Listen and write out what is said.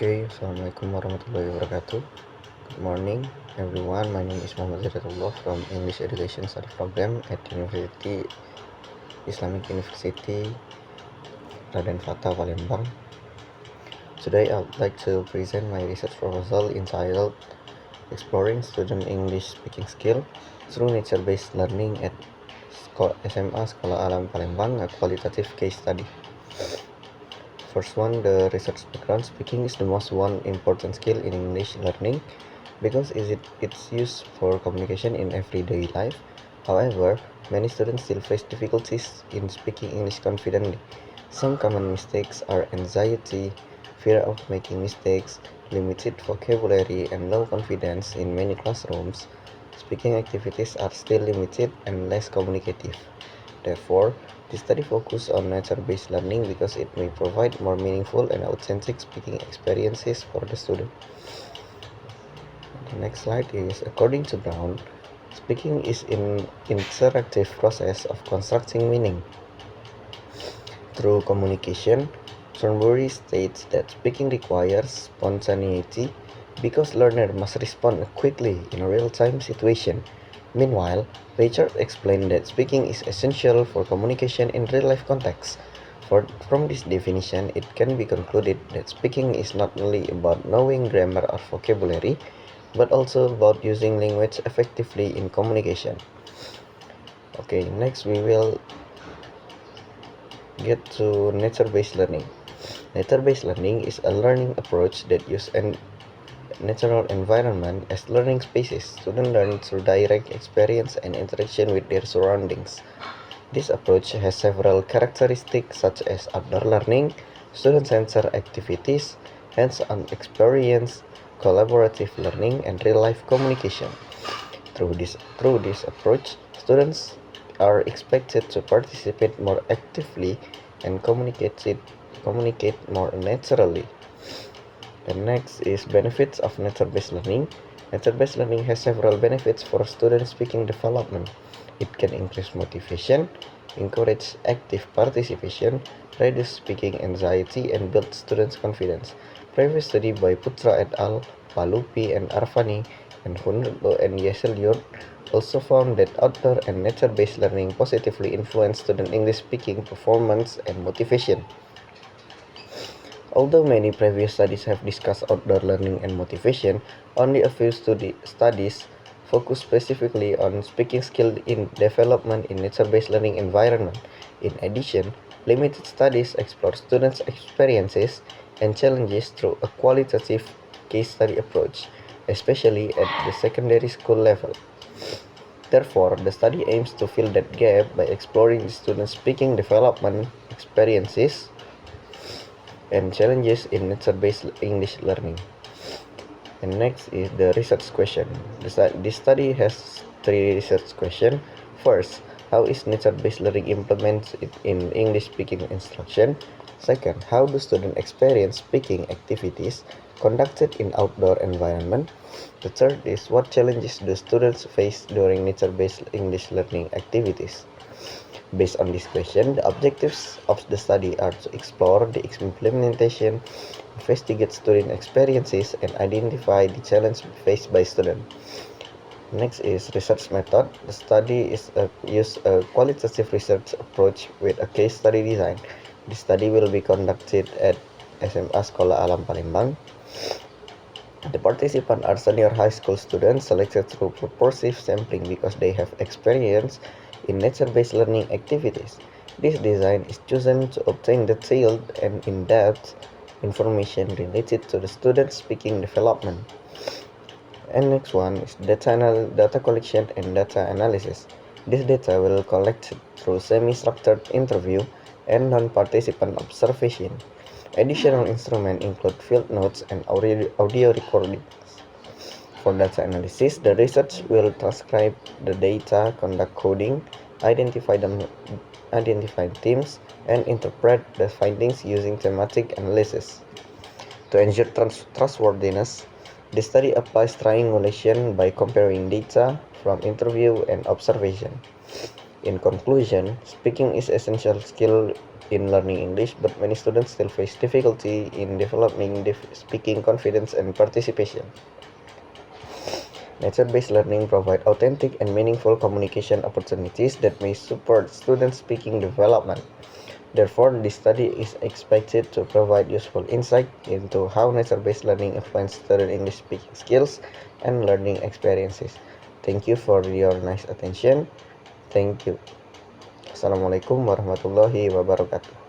Okay, Assalamualaikum warahmatullahi wabarakatuh. Good morning, everyone. My name is Muhammad Ziratullah from English Education Study Program at Islamic University Raden Fatah, Palembang. Today, I would like to present my research proposal entitled Exploring Student English Speaking Skill Through Nature-Based Learning at SMA Sekolah Alam Palembang, a qualitative case study. First one, the research background. Speaking is the most one important skill in English learning because it's used for communication in everyday life. However, many students still face difficulties in speaking English confidently. Some common mistakes are anxiety, fear of making mistakes, limited vocabulary, and low confidence. In many classrooms, speaking activities are still limited and less communicative. Therefore, the study focuses on nature-based learning because it may provide more meaningful and authentic speaking experiences for the student. The next slide is, according to Brown, speaking is an interactive process of constructing meaning. Through communication, Thornbury states that speaking requires spontaneity because learner must respond quickly in a real-time situation. Meanwhile, Richard explained that speaking is essential for communication in real-life contexts. From this definition, it can be concluded that speaking is not only about knowing grammar or vocabulary, but also about using language effectively in communication. Okay, next we will get to nature-based learning. Nature-based learning is a learning approach that uses a natural environment as learning spaces. Students learn through direct experience and interaction with their surroundings. This approach has several characteristics such as outdoor learning, student-centered activities, hands-on experience, collaborative learning, and real-life communication. Through this approach, students are expected to participate more actively and communicate more naturally. The next is benefits of nature-based learning. Nature-based learning has several benefits for student speaking development. It can increase motivation, encourage active participation, reduce speaking anxiety, and build students' confidence. Previous study by Putra et al., Palupi and Arvani, and Hundertlo and Yeselyurt also found that outdoor and nature-based learning positively influence student English speaking performance and motivation. Although many previous studies have discussed outdoor learning and motivation, only a few studies focus specifically on speaking skill in development in nature-based learning environment. In addition, limited studies explore students' experiences and challenges through a qualitative case study approach, especially at the secondary school level. Therefore, the study aims to fill that gap by exploring the students' speaking development experiences and challenges in nature-based English learning. And next is the research question. This study has three research questions. First, how is nature-based learning implemented in English-speaking instruction? Second, how do students experience speaking activities conducted in outdoor environment? The third is, what challenges do students face during nature-based English learning activities? Based on this question, the objectives of the study are to explore the implementation, investigate student experiences, and identify the challenges faced by students. Next is research method. The study use a qualitative research approach with a case study design. The study will be conducted at SMA Sekolah Alam Palembang. The participants are senior high school students selected through purposive sampling because they have experience in nature-based learning activities. This design is chosen to obtain detailed and in-depth information related to the student's speaking development. And next one is data collection and data analysis. This data will collect through semi-structured interview and non-participant observation. Additional instruments include field notes and audio recordings. For data analysis, the research will transcribe the data, conduct coding, identify themes, and interpret the findings using thematic analysis. To ensure trustworthiness, the study applies triangulation by comparing data from interview and observation. In conclusion, speaking is essential skill in learning English, but many students still face difficulty in developing speaking confidence and participation. Nature-based learning provides authentic and meaningful communication opportunities that may support students' speaking development. Therefore, this study is expected to provide useful insight into how nature-based learning influences student English speaking skills and learning experiences. Thank you for your nice attention. Thank you. Assalamualaikum warahmatullahi wabarakatuh.